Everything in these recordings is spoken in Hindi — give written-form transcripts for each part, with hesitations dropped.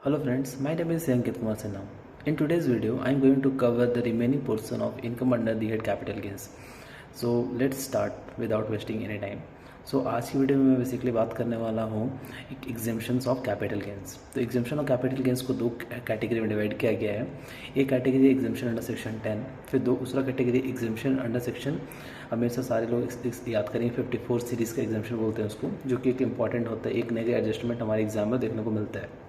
Hello friends, my name is Ankit Kumar Sinha. In today's video, I am going to cover the remaining portion of income under the head capital gains. So let's start without wasting any time. So आज की वीडियो में मैं बेसिकली बात करने वाला हूँ एग्जेम्पशंस ऑफ कैपिटल गेंस। तो एग्जेम्पशन ऑफ कैपिटल गेंस को दो कैटेगरी में डिवाइड किया गया है। एक कैटेगरी एग्जेम्पशन अंडर सेक्शन 10, फिर दूसरा कैटेगरी एग्जेम्पशन अंडर सेक्शन, हमेशा सारे लोग याद करेंगे 54 सीरीज़ का एग्जेम्पशन बोलते हैं उसको, जो कि एक इंपॉर्टेंट होता है। एक नेगेटिव एडजस्टमेंट हमारे एग्जाम में देखने को मिलता है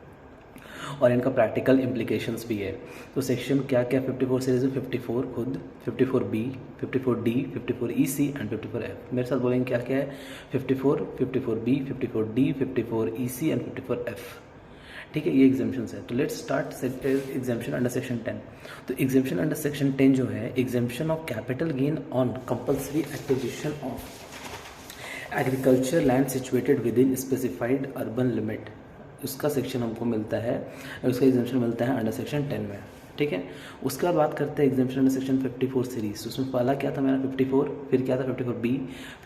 और इनका प्रैक्टिकल इम्प्लीकेशंस भी है। तो सेक्शन क्या क्या 54 सीरीज में 54 खुद, 54B, 54D, 54EC and 54F। मेरे साथ बोलेंगे क्या क्या है। 54, 54B, 54D, 54EC and 54F। ठीक है, ये एग्जाम्पशंस है। तो let's start exemption under section 10। तो एग्जाम्पशन अंडर सेक्शन 10 जो है, exemption of capital gain on compulsory acquisition of agriculture land situated with in specified urban limit, उसका सेक्शन हमको मिलता है, उसका एग्जाम्पशन मिलता है अंडर सेक्शन 10 में। ठीक है, उसके बाद बात करते हैं एग्जाम्पशन अंडर सेक्शन 54 सीरीज। उसमें पहला क्या था मेरा 54, फिर क्या था 54B,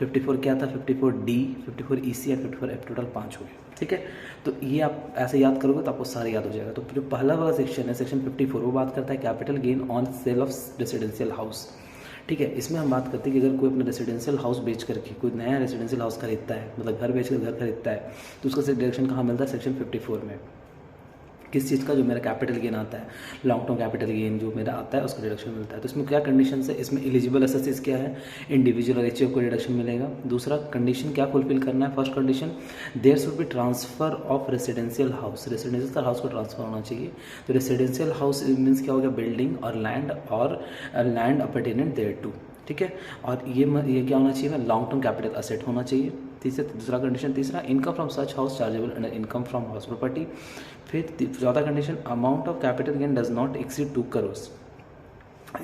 54 क्या था 54D, 54EC और 54F, टोटल 5 हो गए। ठीक है, तो ये आप ऐसे याद करोगे तो आपको सारे याद हो जाएगा। तो जो पहला वाला सेक्शन है सेक्शन 54, वो बात करता है capital gain on sale of residential house. ठीक है, इसमें हम बात करते हैं कि अगर कोई अपना रेसिडेंशियल हाउस बेच करके कोई नया रेसिडेंशियल हाउस खरीदता है, मतलब घर बेच कर घर खरीदता है, तो उसका डिडक्शन कहाँ मिलता है, सेक्शन 54 में। किस चीज़ का, जो मेरा कैपिटल गेन आता है, लॉन्ग टर्म कैपिटल गेन जो मेरा आता है, उसका डिडक्शन मिलता है। तो इसमें क्या कंडीशन है, इसमें एलिजिबल एसेट्स क्या है, इंडिविजुअल और एचएफ को डिडक्शन मिलेगा। दूसरा कंडीशन क्या फुलफिल करना है, first condition there should be transfer of residential house, residential house को ट्रांसफर होना चाहिए। तो रेसिडेंशियल हाउस मीन्स क्या हो गया, बिल्डिंग और लैंड अपर्टेनेंट देयर टू। ठीक है, और ये क्या होना चाहिए, लॉन्ग टर्म कैपिटल असेट होना चाहिए। दूसरा कंडीशन, तीसरा income from such house chargeable under income from house property. फिर चौथा condition, amount of capital gain does not exceed 2 crore.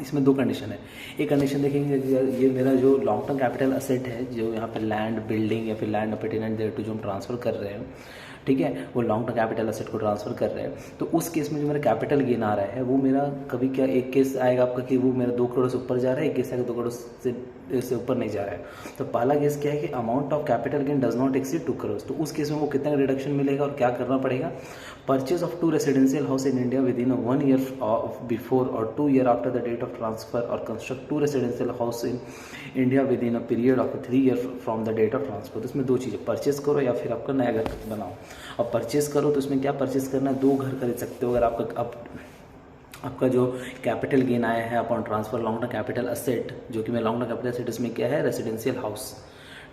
इसमें दो कंडीशन है। एक कंडीशन देखेंगे, ये मेरा जो लॉन्ग टर्म कैपिटल असेट है, जो यहाँ पे लैंड, बिल्डिंग या फिर लैंड अपर्टेनेंट देयर टू जो हम ट्रांसफर कर रहे हैं, ठीक है, वो लॉन्ग टर्म कैपिटल असेट को ट्रांसफर कर रहे हैं, तो उस केस में जो मेरा कैपिटल गेन आ रहा है वो मेरा कभी क्या, एक केस आएगा आपका कि वो मेरा 2 करोड़ से ऊपर जा रहा है, एक केस आएगा 2 करोड़ से ऊपर नहीं जा रहा है। तो पहला केस क्या है कि amount of capital gain does not exceed 2 crore. तो उस केस में वो कितना रिडक्शन मिलेगा और क्या करना पड़ेगा, purchase of 2 residential house in India within 1 year before और 2 year after the date of transfer, और construct 2 residential house in India within a period of 3 year from the date of transfer. तो इसमें दो चीज़ें, परचेज करो या फिर आपका नया घर बनाओ। और परचेज करो तो इसमें क्या परचेज करना है, 2 घर खरीद सकते हो। अगर आपका जो कैपिटल गेन आया है upon transfer long term capital asset, जो कि मैं लॉन्ग टर्म कैपिटल असेट इसमें क्या है, रेसिडेंशियल हाउस।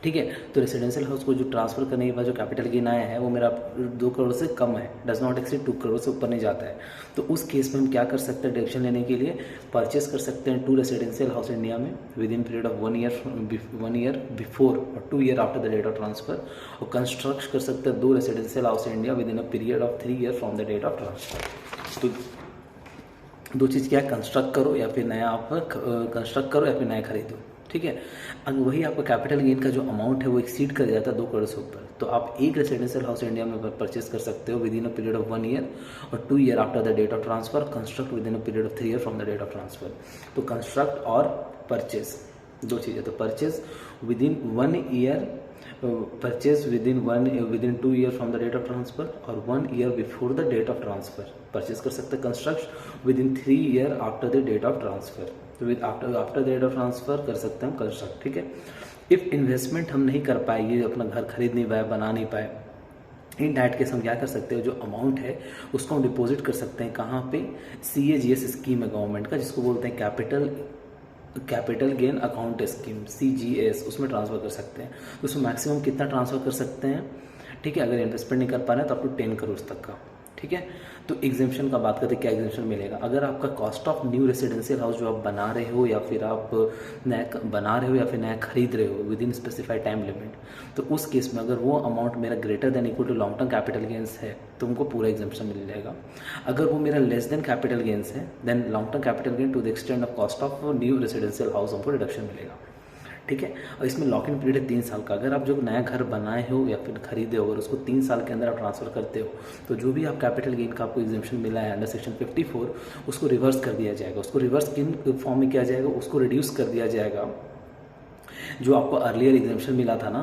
ठीक है, तो रेसिडेंशियल हाउस को जो ट्रांसफर करने के बाद जो कैपिटल गेन आया है वो मेरा 2 करोड़ से कम है, डज नॉट एक्सीड 2 करोड़ से ऊपर नहीं जाता है। तो उस केस में हम क्या कर सकते हैं, डिडक्शन लेने के लिए परचेस कर सकते हैं 2 रेसिडेंशियल हाउस इंडिया में within period of 1 year before और 2 year after the date of transfer, और कंस्ट्रक्ट कर सकते हैं 2 residential house India within a period of 3 year from the date of transfer. तो दो चीज़ क्या है, कंस्ट्रक्ट करो या फिर नया आप कंस्ट्रक्ट करो या फिर नया खरीदो। ठीक है, अगर वही आपका कैपिटल गेन का जो अमाउंट है वो एक्सीड कर जाता है 2 करोड़ से ऊपर, तो आप एक रेसिडेंशियल हाउस इंडिया में परचेस कर सकते हो within a period of 1 year और 2 year after the date of transfer, construct within a period of 3 year from the date of transfer. तो कंस्ट्रक्ट और परचेस दो चीज़ें, तो purchase within 1 year, purchase within 2 year from the date of transfer और 1 year before the date of transfer purchase कर सकते हैं। Construct within 3 year after the date of transfer, तो with after the date of transfer कर सकते हैं हम कंस्ट्रक्ट। ठीक है, इफ इन्वेस्टमेंट हम नहीं कर पाए, ये अपना घर खरीद नहीं पाए, बना नहीं पाए, इन डैट केस हम क्या कर सकते हो, जो अमाउंट है उसको हम डिपॉजिट कर सकते हैं कहाँ पे, CAGS स्कीम है गवर्नमेंट का, जिसको बोलते हैं capital gain account scheme, CGS, उसमें ट्रांसफ़र कर सकते हैं। तो उसमें मैक्सिमम कितना ट्रांसफ़र कर सकते हैं, ठीक है, अगर इन्वेस्टमेंट नहीं कर पा रहे हैं तो अप टू 10 करोड़ तक का। ठीक है, तो एग्जेम्पशन का बात करते हैं, क्या एग्जेम्पशन मिलेगा। अगर आपका cost of new residential house जो आप बना रहे हो या फिर आप नया बना रहे हो या फिर नया खरीद रहे हो within specified time limit, तो उस केस में अगर वो अमाउंट मेरा greater than equal to long term capital gains है तो उनको पूरा एग्जेम्पशन मिल जाएगा। अगर वो मेरा लेस देन कैपिटल गेंस है then long term capital gain to the extend of cost of new residential house हमको रिडक्शन मिलेगा। ठीक है, और इसमें लॉक इन पीरियड है 3 साल का। अगर आप जो नया घर बनाए हो या फिर खरीदे हो, अगर उसको 3 साल के अंदर आप ट्रांसफ़र करते हो, तो जो भी आप कैपिटल गेन का आपको एग्जेम्पशन मिला है अंडर सेक्शन 54, उसको रिवर्स कर दिया जाएगा। उसको रिवर्स किन फॉर्म में किया जाएगा, उसको रिड्यूस कर दिया जाएगा जो आपको अर्लियर एग्जाम्पशन मिला था ना,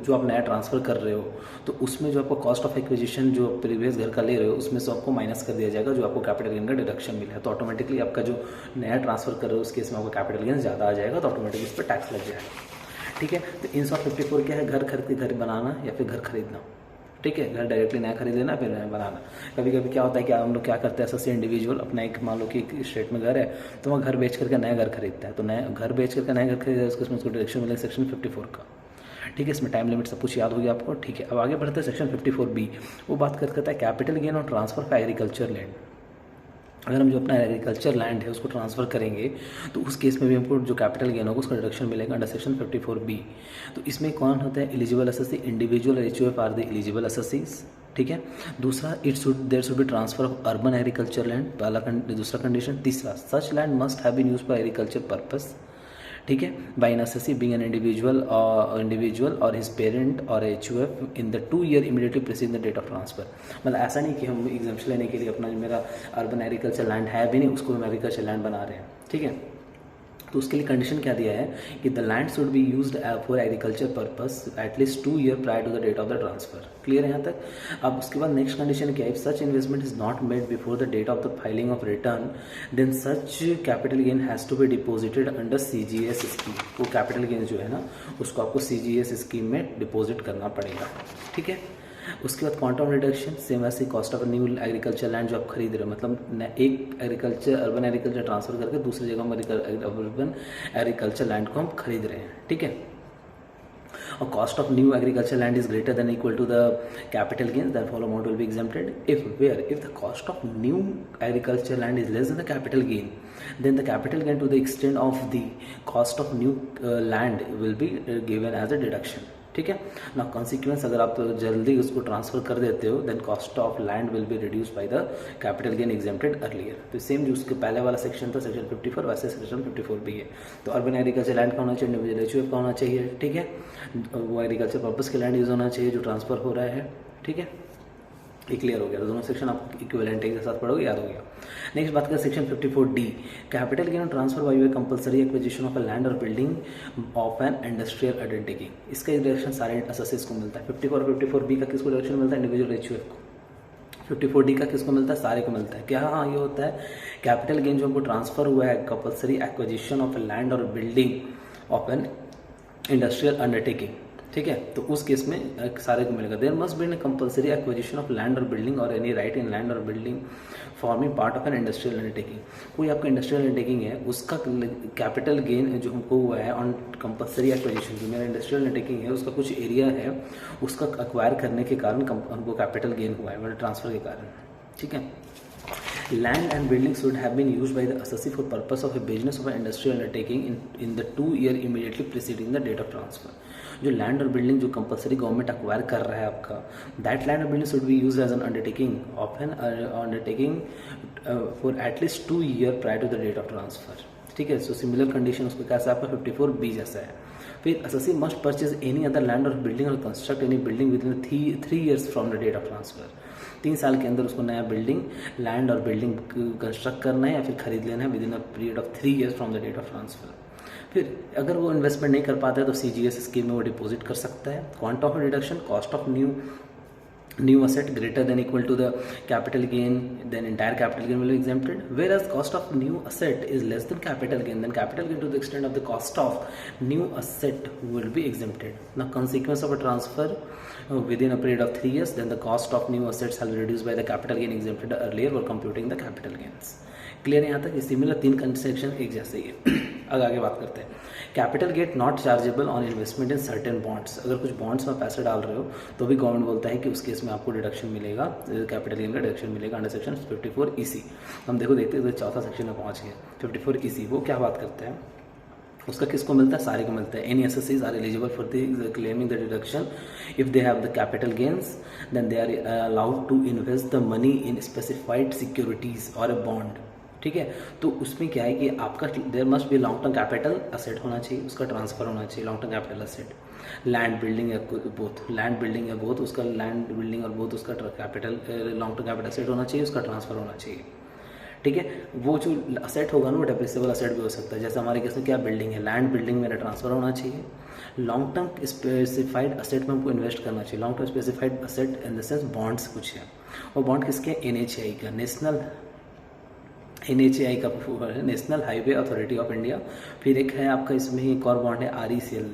जो आप नया ट्रांसफ़र कर रहे हो, तो उसमें जो आपको कॉस्ट ऑफ एक्विजिशन जो प्रीवियस घर का ले रहे हो उसमें से आपको माइनस कर दिया जाएगा, जो आपको कैपिटल गेन का डिडक्शन मिला है। तो ऑटोमेटिकली आपका जो नया ट्रांसफ़र कर रहे हो उस केस में आपको कैपिटल गेन ज़्यादा आ जाएगा, तो ऑटोमेटिकली उस पर टैक्स लग जाएगा। ठीक है, तो इन 154 क्या है, घर खरीद के घर बनाना या फिर घर खरीदना। ठीक है, घर डायरेक्टली नया खरीद लेना फिर नया बनाना। कभी कभी क्या होता है कि हम लोग क्या करते हैं, ऐसा से इंडिविजुअल अपना एक मान लो कि एक स्टेट में घर है, तो वहाँ घर बेच करके नया घर खरीदता है, तो नया घर बेच करके नया घर खरीदा है उसको डिडक्शन मिलेगा सेक्शन 54 का। ठीक है, इसमें टाइम लिमिट सब कुछ याद हो गया आपको। ठीक है, अब आगे बढ़ते हैं सेक्शन 54B। वो बात करता है कैपिटल गेन और ट्रांसफर ऑफ एग्रीकल्चर लैंड। अगर हम जो अपना एग्रीकल्चर लैंड है उसको ट्रांसफ़र करेंगे तो उस केस में भी हमको जो कैपिटल गेन होगा उसका डिडक्शन मिलेगा अंडर सेक्शन 54B। तो इसमें कौन होता है eligible assessee, individual HUF are the eligible assessees. ठीक है, दूसरा there should be transfer of urban agriculture land, पहला दूसरा कंडीशन। तीसरा such land must have been used for agriculture purpose. ठीक है, by an assessee being an individual और हिज पेरेंट और HUF in the 2 year immediately preceding the date of transfer. मतलब ऐसा नहीं कि हम एग्जाम्पशन लेने के लिए अपना जो मेरा अर्बन एग्रीकल्चर लैंड है भी नहीं उसको हम एग्रीकल्चर लैंड बना रहे हैं। ठीक है, तो उसके लिए कंडीशन क्या दिया है कि the land should be used for agriculture purpose at least 2 year prior to the date of the transfer. Clear है यहाँ तक। अब उसके बाद नेक्स्ट कंडीशन क्या है, if such investment is not made before the date of the filing of return then such capital gain has to be deposited under CGS scheme. वो कैपिटल गेन जो है ना उसको आपको CGS स्कीम में डिपोजिट करना पड़ेगा। ठीक है, उसके बाद क्वांटम रिडक्शन सेम ऐसे cost of new agriculture land जो आप खरीद रहे हो, मतलब एक एग्रीकल्चर अर्बन एग्रीकल्चर ट्रांसफर करके दूसरी जगह में अर्बन एग्रीकल्चर लैंड को हम खरीद रहे हैं। ठीक है, और cost of new agriculture land is greater than equal to the capital gain then follow amount will be exempted. If the cost of new agriculture land is less than the capital gain then the capital gain to the extent of the cost of new land will be given as a deduction। ठीक है ना, कॉन्सिक्वेंस अगर आप जल्दी उसको ट्रांसफर कर देते हो then cost of land will be reduce by the capital gain exempted earlier. तो सेम जो उसके पहले वाला सेक्शन था सेक्शन 54 वैसे सेक्शन 54B है। तो अर्बन एग्रीकल्चर लैंड का होना चाहिए, इंडिविजुअल HUF का होना चाहिए। ठीक है, वो एग्रीकल्चर पर्पस के लैंड यूज होना चाहिए जो ट्रांसफर हो रहा है। ठीक है, ये क्लियर हो गया। तो दोनों सेक्शन आप इक्विवेलेंट के साथ पढ़ोगे, याद हो गया। नेक्स्ट बात करें section 54D capital gain transfer by way compulsory acquisition of a land और building of an industrial undertaking. इसका डायरेक्शन सारे असेसेस को मिलता है। 54 और 54B का किसको डायरेक्शन मिलता है, इंडिविजुअल HUF को। 54D का किसको मिलता है, सारे को मिलता है। क्या हाँ ये होता है कैपिटल गेन जो हमको ट्रांसफर हुआ है compulsory acquisition of a land और building of an industrial undertaking. ठीक है, तो उस केस में सारे को मिलेगा। There must be compulsory acquisition of land और बिल्डिंग और एनी राइट इन लैंड और building forming part of an industrial undertaking. कोई आपका इंडस्ट्रियल अंडरटेकिंग है उसका कैपिटल गेन जो हमको हुआ है ऑन कंपलसरी एक्विजिशन, जो मेरा इंडस्ट्रियल अंडरटेकिंग है उसका कुछ एरिया है उसका एक्वायर करने के कारण हमको कैपिटल गेन हुआ है मतलब ट्रांसफर के कारण। ठीक है, land and buildings should have been used by the assessee for purpose of a business of an industrial undertaking in the 2 year immediately preceding the date of transfer। जो लैंड और बिल्डिंग जो कंपलसरी गवर्नमेंट एक्वायर कर रहा है आपका, दैट लैंड और building should be use as an undertaking of an undertaking for at least 2 year prior to the date of transfer. ठीक है, सो सिमिलर कंडीशन उसको कैसा आपका 54B जैसा है। फिर assessee must purchase any other land और बिल्डिंग और construct any building within 3 years from the date of transfer. 3 साल के अंदर उसको नया बिल्डिंग लैंड और बिल्डिंग कंस्ट्रक्ट करना है या फिर खरीद लेना है within a period of 3 years from the date of transfer. फिर अगर वो इन्वेस्टमेंट नहीं कर पाता है तो CGS स्कीम में वो डिपॉजिट कर सकता है। Quantum of reduction cost of new asset greater than equal to the capital gain, then entire capital gain will be exempted, whereas cost of new asset is less than capital gain, then capital gain to the extent of the cost of new asset will be exempted। Now consequence of a transfer within a period of 3 years then the cost of new assets shall be reduced by the capital gain exempted earlier for computing the capital gains। Clear है यहाँ तक। सिमिलर 3 कंसेक्शन एक जैसे ही है। अब आगे बात करते हैं capital gain not chargeable on investment in certain bonds. अगर कुछ बॉन्ड्स में पैसे डाल रहे हो तो भी गवर्नमेंट बोलता है कि उस केस में आपको डिडक्शन मिलेगा, कैपिटल गेन का डिडक्शन मिलेगा अंडर सेक्शन 54EC। हम देखते हैं चौथा सेक्शन में पहुँच गए। 54EC वो क्या बात करते हैं, उसका किसको मिलता है, सारे को मिलता है। Any assessees are eligible for the claiming the deduction if they have the capital gains then they are allowed to invest the money in specified securities और अ बॉन्ड। ठीक है, तो उसमें क्या है कि आपका there must be long term capital asset होना चाहिए, उसका ट्रांसफर होना चाहिए long term capital asset, land building या बोथ, लैंड बिल्डिंग या बोथ, उसका लैंड बिल्डिंग और बोथ उसका capital long term capital asset होना चाहिए, उसका ट्रांसफर होना चाहिए। ठीक है। वो जो असेट होगा ना वो डेप्रिसिएबल असेट भी हो सकता है। जैसे हमारे केस में क्या बिल्डिंग है, लैंड बिल्डिंग मेरा ट्रांसफर होना चाहिए। लॉन्ग टर्म स्पेसिफाइड असेट में हमको इन्वेस्ट करना चाहिए। Long term specified asset in the sense bonds कुछ है, और बॉन्ड किसके, NHAI का, NHAI का national highway authority of India. फिर एक है आपका इसमें एक और बॉन्ड है RECL,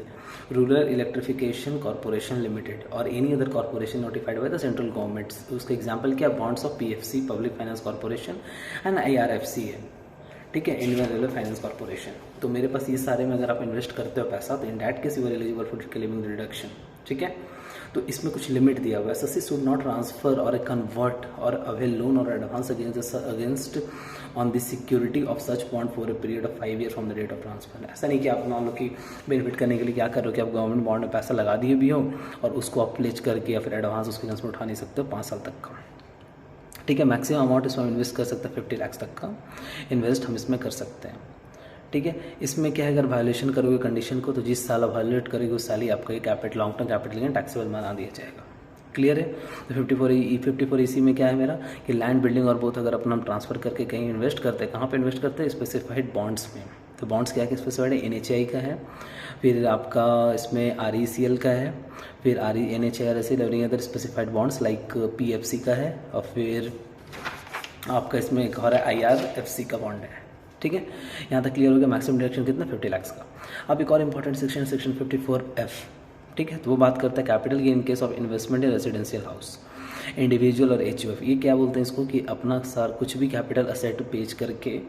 rural electrification corporation limited, और any other corporation notified by the central government. उसका एग्जांपल क्या, bonds of PFC public finance corporation and IRFC है, ठीक है, इंडियन रेलवे फाइनेंस कॉर्पोरेशन। तो मेरे पास ये सारे में अगर आप इन्वेस्ट करते हो पैसा, तो in that case you are eligible for claiming reduction, ठीक है। तो इसमें कुछ लिमिट दिया हुआ है, एसएससी शुड नॉट ट्रांसफर और कन्वर्ट और अवेल लोन और advance against on the security of such bond for a period of 5 year from the date of transfer. ऐसा नहीं कि आप मान लो कि बेनिफिट करने के लिए क्या कर रहे हो कि आप गवर्नमेंट बॉन्ड में पैसा लगा दिए भी हो और उसको आप प्लेज करके या फिर एडवांस उसके अगेंस्ट में उठा नहीं सकते हो 5 साल तक का, ठीक है। मैक्सिमम अमाउंट इसमें इन्वेस्ट कर सकते हैं 50 लाख तक का इन्वेस्ट हम इसमें कर सकते हैं, ठीक है। इसमें क्या है, अगर वायलेशन करोगे कंडीशन को तो जिस साल वायलेट करेगी उस साल ही आपका ये capital long term capital gain taxable बना दिया जाएगा। क्लियर है। तो 54E में क्या है मेरा कि लैंड बिल्डिंग और बोथ अगर अपना ट्रांसफर करके कहीं इन्वेस्ट करते हैं, कहाँ पे इन्वेस्ट करते हैं, स्पेसिफाइड बॉन्ड्स में। तो बॉन्ड्स क्या है, स्पेसिफाइड है, NHAI का है, फिर आपका इसमें RECL का है, फिर NHAI RECL और other specified bonds like PFC का है, और फिर आपका इसमें एक और है IRFC का बॉन्ड है, ठीक है। यहाँ तक क्लियर हो गया। मैक्सिमम डिडक्शन कितना, 50 लाख का। अब एक और इंपॉर्टेंट सेक्शन, सेक्शन 54F, ठीक है। तो वो बात करता है capital gain in case of investment in residential house, individual और HUF। ये क्या बोलते हैं इसको कि अपना सार कुछ भी कैपिटल असेट पेज करके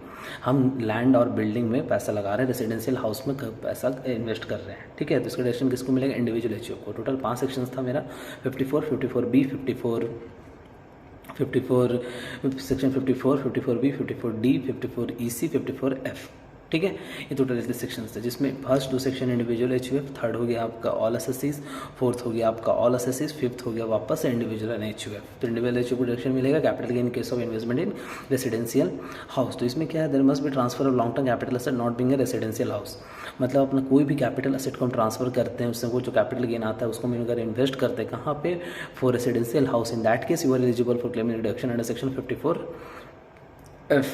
हम लैंड और बिल्डिंग में पैसा लगा रहे हैं, रेजिडेंशियल हाउस में पैसा इन्वेस्ट कर रहे हैं, ठीक है। तो इसका डिडक्शन किसको मिलेगा, इंडिविजुअल HUF को। टोटल 5 सेक्शन था मेरा, 54, 54B, 54 section 54, 54B, 54D, 54EC, 54F, ठीक है। ये टोटल इसके सेक्शन थे, जिसमें first 2 section individual HUF, third हो गया आपका ऑल एसएससीज, फोर्थ हो गया आपका ऑल एसएससीज, फिफ्थ हो गया वापस इंडिविजुअल एंड HUF। तो इंडिविजुअल HUF को डिडक्शन मिलेगा capital gain in case of investment in residential house. तो इसमें क्या है, there must be transfer of long term capital asset not being a residential house. मतलब अपना कोई भी कैपिटल एसेट को हम ट्रांसफर करते हैं, उससे वो जो कैपिटल गेन आता है उसको हम अगर इन्वेस्ट करते हैं कहाँ पे, for residential house, in that case you are eligible for claiming reduction under section 54F,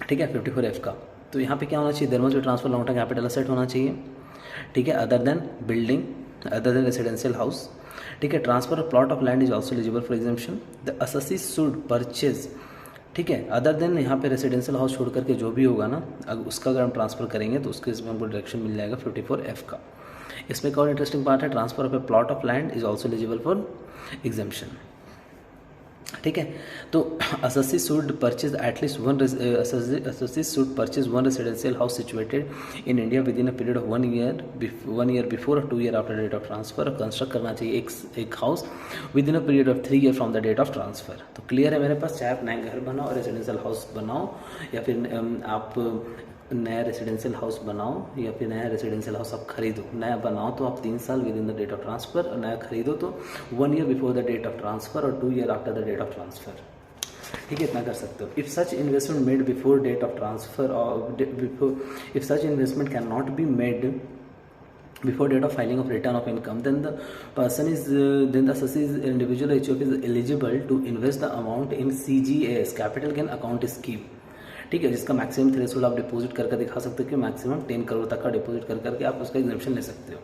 ठीक है, 54F का। तो यहाँ पे क्या होना चाहिए, there must be transfer long term capital asset होना चाहिए, ठीक है, other than building, other than residential house, ठीक है। Transfer of plot of land is also eligible for exemption. The assessee should purchase, ठीक है, अदर देन यहाँ पे रेसिडेंशियल हाउस छोड़ करके जो भी होगा ना, अगर उसका अगर हम ट्रांसफर करेंगे तो उसके इसमें हमको डायरेक्शन मिल जाएगा 54F का। इसमें एक और इंटरेस्टिंग पार्ट है, transfer of A plot of land is also eligible for exemption, ठीक है। तो assessee should purchase at least one assessee should purchase one residential house situated in India within a period of 1 year before or 2 year after the date of transfer। Construct करना चाहिए एक house within a period of 3 year from the date of transfer. तो क्लियर है मेरे पास, चाहे आप नया घर बनाओ, रेजिडेंशियल हाउस बनाओ, या फिर आप नया रेजिडेंशियल हाउस बनाओ, या फिर नया रेजिडेंशियल हाउस आप खरीदो। नया बनाओ तो आप 3 साल within the date of transfer, और नया खरीदो तो 1 year before the date of transfer और 2 year after the date of transfer, ठीक है, इतना कर सकते हो। If such investment made before date of transfer और if such investment can not be made before date of filing of return of income, then the assessee individual HUF is eligible to invest the amount in CGAS, capital gain account scheme, ठीक है, जिसका मैक्सिमम थ्रेशोल्ड आप डिपॉजिट करके दिखा सकते हो कि मैक्सिमम 10 करोड़ तक का डिपॉजिट कर करके आप उसका एग्जेम्पशन ले सकते हो,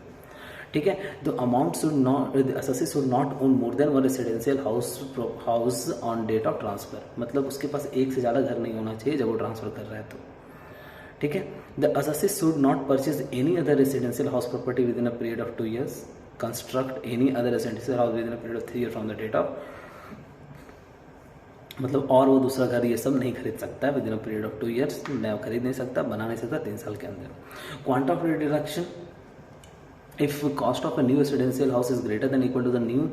ठीक है। तो amount should not, assessee should not own more than 1 residential house on date of transfer. मतलब उसके पास एक से ज़्यादा घर नहीं होना चाहिए जब वो ट्रांसफर कर रहा है तो, ठीक है। The assessee should not purchase any other residential house property within a period of 2 years, construct any other residential house within a period of 3 years from the date of, मतलब और वो दूसरा घर ये सब नहीं खरीद सकता है within a period of 2 years, नया खरीद नहीं सकता, बना नहीं सकता 3 साल के अंदर। Quantum of deduction, if cost of a new residential house is greater than equal to the new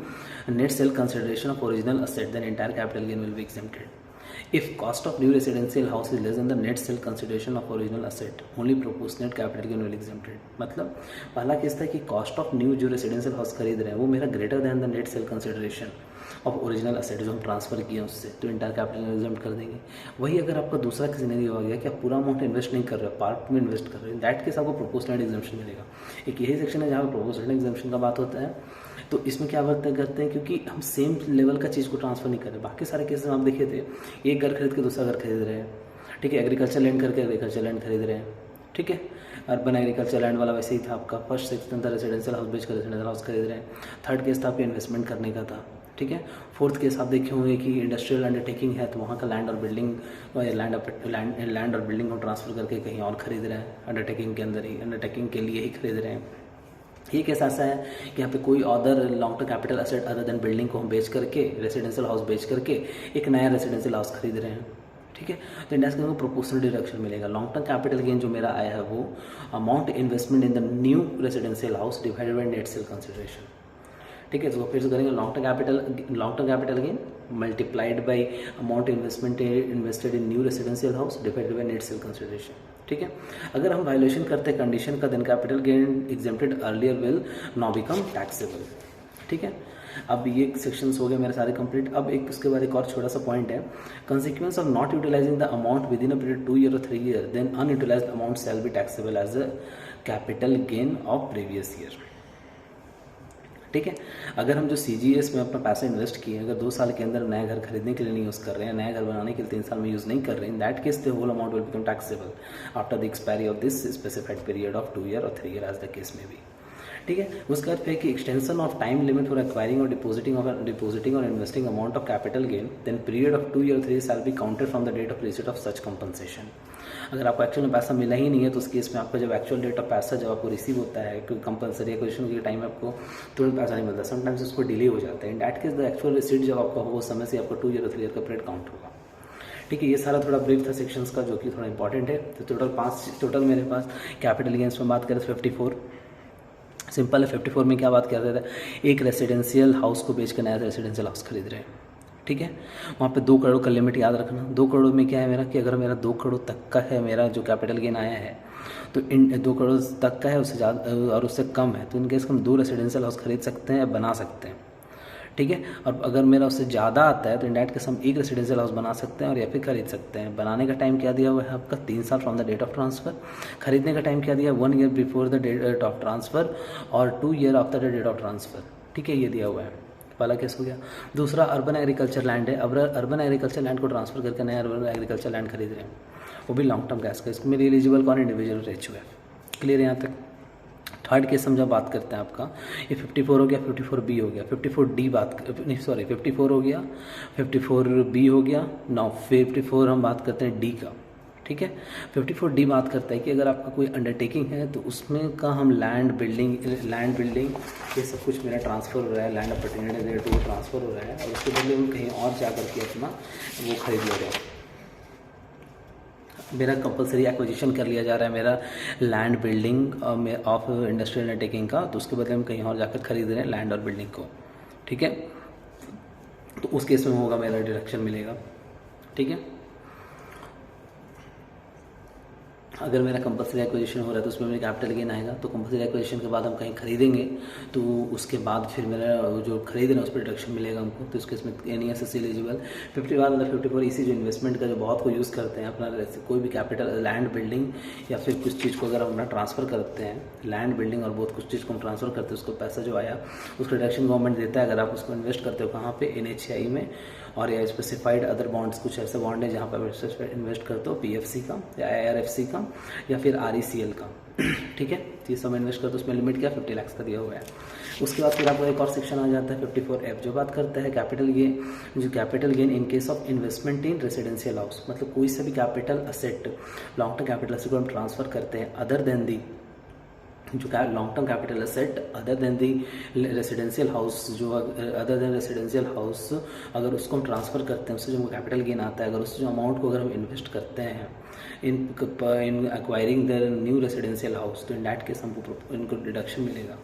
net sale consideration of original asset, then entire capital gain will be exempted। If cost of new residential house is less than the net sale consideration of original asset, only proportionate capital gain will be exempted। मतलब पहला केस था कि कॉस्ट ऑफ न्यू जो रेसिडेंशियल हाउस खरीद रहे हैं वो मेरा greater than the net sale consideration of original asset जो हम ट्रांसफर किए उससे, तो इंटायर कैपिटल गेन एग्जेम्प्ट कर देंगे। वही अगर आपका दूसरा सिनेरियो आ गया कि आप पूरा अमाउंट इन्वेस्ट नहीं कर रहे हो, पार्ट में इन्वेस्ट कर रहे हो, दैट केस आपको प्रोपोर्शनल एग्जेम्पशन मिलेगा। एक यही सेक्शन है जहाँ पर प्रोपोर्शनल एग्जेम्पशन का बात होता है। तो इसमें क्या करते हैं, क्योंकि हम सेम लेवल का चीज़ को ट्रांसफ़र नहीं कर रहे। बाकी सारे केसेस में आप देखे थे, एक घर खरीद के दूसरा घर खरीद रहे हैं, ठीक है, एग्रीकल्चर लैंड करके एग्रीकल्चर लैंड खरीद रहे हैं, ठीक है। अर्बन एग्रीकल्चर लैंड वाला वैसे ही था आपका, फर्स्ट सेक्शन था रेसिडेंशियल हाउस बेच कर रेसिडेंशियल हाउस खरीद रहे हैं, थर्ड केस था आपके इन्वेस्टमेंट करने का था, ठीक है। फोर्थ केस आप देखे होंगे कि इंडस्ट्रियल अंडरटेकिंग है, तो वहाँ का लैंड और बिल्डिंग लैंड और बिल्डिंग को ट्रांसफ़र करके कहीं और खरीद रहे हैं, अंडरटेकिंग के अंदर ही, अंडरटेकिंग के लिए ही खरीद रहे हैं। ये केस ऐसा है कि यहाँ पे कोई other long term capital asset other than building को हम बेच करके, रेसिडेंशियल हाउस बेच करके एक नया रेसिडेंशियल हाउस खरीद रहे हैं, ठीक है। तो इंडेक्स को प्रोपोर्शनल डिडक्शन मिलेगा। लॉन्ग टर्म कैपिटल गेन जो मेरा आया है वो amount investment in the new residential house divided by net sale consideration, ठीक है। तो फिर से करेंगे long term capital gain multiplied by amount invested in new residential house divided by net sale consideration, ठीक है। अगर हम वायलेशन करते हैं कंडीशन का, then capital gain exempted earlier will now become taxable, ठीक है। अब ये सेक्शंस हो गए मेरे सारे कंप्लीट। अब एक उसके बाद एक और छोटा सा पॉइंट है, consequence of not utilising the amount within a period 2 year or 3 year, then unutilised amount shall be taxable as a capital gain of previous year, ठीक है। अगर हम जो CGS में अपना पैसा इन्वेस्ट किए, अगर 2 साल के अंदर नया घर खरीदने के लिए नहीं यूज़ कर रहे हैं, नया घर बनाने के लिए 3 साल में यूज़ नहीं कर रहे हैं, in that case the whole amount will become taxable after the expiry of this specified period of 2 year or 3 year as the case में भी, ठीक है। उसके बाद फिर कि extension of time limit for acquiring और डिपोजिटिंग और investing amount of capital gain, then period of 2 year or 3 year shall be counted from the date of receipt of such compensation. अगर आपको एक्चुअल में पैसा मिला ही नहीं है तो उस केस में आपका जब एक्चुअल डेट ऑफ पैसा जब आपको रिसीव होता है, क्योंकि कंपलसरी एक्विजिशन के टाइम में आपको तुरंत पैसा नहीं मिलता, समटाइम्स उसको डिले हो जाता है। इन that case the actual receipt जब आपका होगा उस समय से आपका 2 year or 3 year का पीरियड काउंट होगा, ठीक है। ये सारा थोड़ा ब्रीफ था सेक्शंस का, जो कि थोड़ा इंपॉर्टेंट है। तो टोटल मेरे पास कैपिटल गेन्स में बात करें तो 54 सिंपल है। 54 में क्या बात कर रहे थे, एक रेसिडेंशियल हाउस को बेच कर नया रेसिडेंशियल हाउस खरीद रहे हैं, ठीक है। वहाँ पे 2 करोड़ का लिमिट याद रखना। 2 करोड़ में क्या है मेरा, कि अगर मेरा 2 करोड़ तक का है मेरा जो कैपिटल गेन आया है, तो इन 2 करोड़ तक का है, उससे ज़्यादा और उससे कम है तो इन केस हम 2 रेसिडेंशियल हाउस खरीद सकते हैं या बना सकते हैं, ठीक है। और अगर मेरा उससे ज़्यादा आता है तो इन दैट केस हम एक रेसिडेंशियल हाउस बना सकते हैं और या फिर खरीद सकते हैं। बनाने का टाइम क्या दिया हुआ है आपका 3 साल from the date of transfer. खरीदने का टाइम क्या दिया, 1 year before the date of transfer और 2 year after the date of transfer, ठीक है। ये दिया हुआ है, पहला केस हो गया। दूसरा अर्बन एग्रीकल्चर लैंड है। अब अर्बन एग्रीकल्चर लैंड को ट्रांसफर करके नया अर्बन एग्रीकल्चर लैंड खरीद रहे हैं, वो भी लॉन्ग टर्म कैश का। इसमें एलिजिबल कौन, इंडिविजुअल रेशियो है। क्लियर यहाँ तक। थर्ड केस हम जब बात करते हैं आपका, ये 54 हो गया, 54B हो गया, 54D नहीं सॉरी 54 हो गया, 54B हो गया। नाउ 54 हम बात करते हैं D का, ठीक है। 54D बात करता है कि अगर आपका कोई अंडरटेकिंग है तो उसमें का हम लैंड बिल्डिंग ये सब कुछ मेरा ट्रांसफ़र हो रहा है, लैंड अपॉर्चुनिटी टू ट्रांसफ़र हो रहा है और उसके बदले हम कहीं और जा करके अपना वो खरीद ले रहे हैं। मेरा कंपलसरी एक्विजिशन कर लिया जा रहा है मेरा land building of industrial undertaking का, तो उसके बदले हम कहीं और जाकर खरीद रहे हैं लैंड और बिल्डिंग को, ठीक है। तो उस केस में होगा मेरा डिडक्शन मिलेगा, ठीक है। अगर मेरा कंपलसरी एक्विजिशन हो रहा है तो उसमें मेरा कैपिटल गेन आएगा। तो कंपलसरी एक्विजिशन के बाद हम कहीं खरीदेंगे तो उसके बाद फिर मेरा जो खरीद रहे हैं उस पर डिडक्शन मिलेगा हमको। तो इसके इसमें NESS एलिजिबल 54 इसी जो इन्वेस्टमेंट का जो बहुत को यूज़ करते हैं अपना कोई भी कैपिटल लैंड बिल्डिंग या फिर कुछ चीज़ को अगर हम अपना ट्रांसफ़र करते हैं, लैंड बिल्डिंग और बहुत कुछ चीज़ को हम ट्रांसफ़र करते हैं, उसको पैसा जो आया उसका डिडक्शन गवर्नमेंट देता है। अगर आप उसको इन्वेस्ट करते हो कहाँ पे, NHAI में, और या स्पेसिफाइड अदर बॉन्ड्स, कुछ ऐसे बॉन्ड है जहाँ पर इन्वेस्ट करते हो, PFC का या IRFC का या फिर RECL का, ठीक है। तो ये सब इन्वेस्ट करते हो, उसमें लिमिट क्या 50 लाख का दिया हुआ है। उसके बाद फिर आपको एक और सेक्शन आ जाता है 54F जो बात करता है कैपिटल गेन, जो capital gain in case of investment in residential house. मतलब कोई सा भी capital asset, long term capital asset को हम ट्रांसफ़र करते हैं अदर देन दी जो long term capital asset other than the residential house, जो अदर देन रेसिडेंशियल हाउस अगर उसको हम ट्रांसफ़र करते हैं उससे जो कैपिटल गेन आता है, अगर उस जो अमाउंट को अगर हम इन्वेस्ट करते हैं in acquiring the new residential house, तो इन डैट केस हमको इनको डिडक्शन मिलेगा।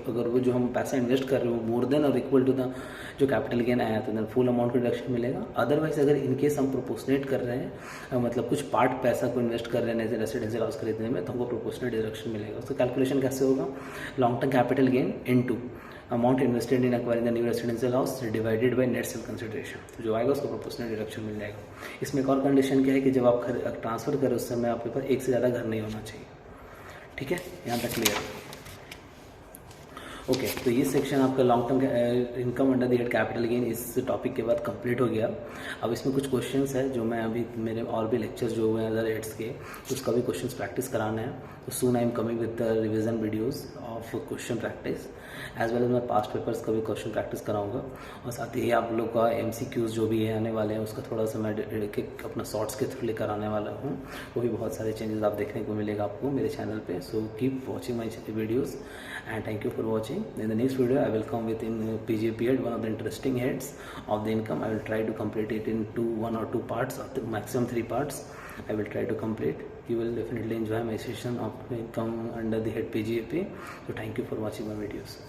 अगर वो जो हम पैसा इन्वेस्ट कर रहे हो मोर देन और इक्वल टू द जो कैपिटल गेन आया तो फुल अमाउंट का डिडक्शन मिलेगा। अदरवाइज अगर इनकेस हम प्रोपोर्शनेट कर रहे हैं, मतलब कुछ पार्ट पैसा को इन्वेस्ट कर रहे हैं रेसिडेंशियल हाउस खरीदने में, तो हमको प्रोपोर्शनेट डिडक्शन मिलेगा। उसका कैलकुलेशन कैसे होगा, long term capital gain into amount invested in acquiring the new residential house divided by net sale consideration, तो जो आएगा उसको प्रोपोर्शनल डिडक्शन मिल जाएगा। इसमें एक और कंडीशन क्या है कि जब आप ट्रांसफर करें उस समय आपके पास एक से ज़्यादा घर नहीं होना चाहिए, ठीक है। यहाँ तक क्लियर। ओके, तो ये सेक्शन आपका long term income under the head capital gain इस टॉपिक के बाद कंप्लीट हो गया। अब इसमें कुछ क्वेश्चंस है जो मैं अभी मेरे और भी लेक्चर्स जो हुए हैं अदर हेड्स के, उसका भी क्वेश्चंस प्रैक्टिस कराना है। तो soon I am coming with the revision videos of question practice as well as मैं पास्ट पेपर्स का भी क्वेश्चन प्रैक्टिस कराऊंगा, और साथ ही आप लोग का MCQs जो भी है आने वाले हैं उसका थोड़ा सा मैं अपना शॉर्ट्स के थ्रू लेकर आने वाला हूँ। वो भी बहुत सारे चेंजेस आप देखने को मिलेगा आपको मेरे चैनल पे। So keep watching my videos and thank you for watching. In the next video I will come with in PGP head, one of the interesting heads of the income. I will try to complete it in one or two parts, or maximum 3 parts I will try to complete. You will definitely enjoy my session of income under the head PGP. So thank you for watching my videos.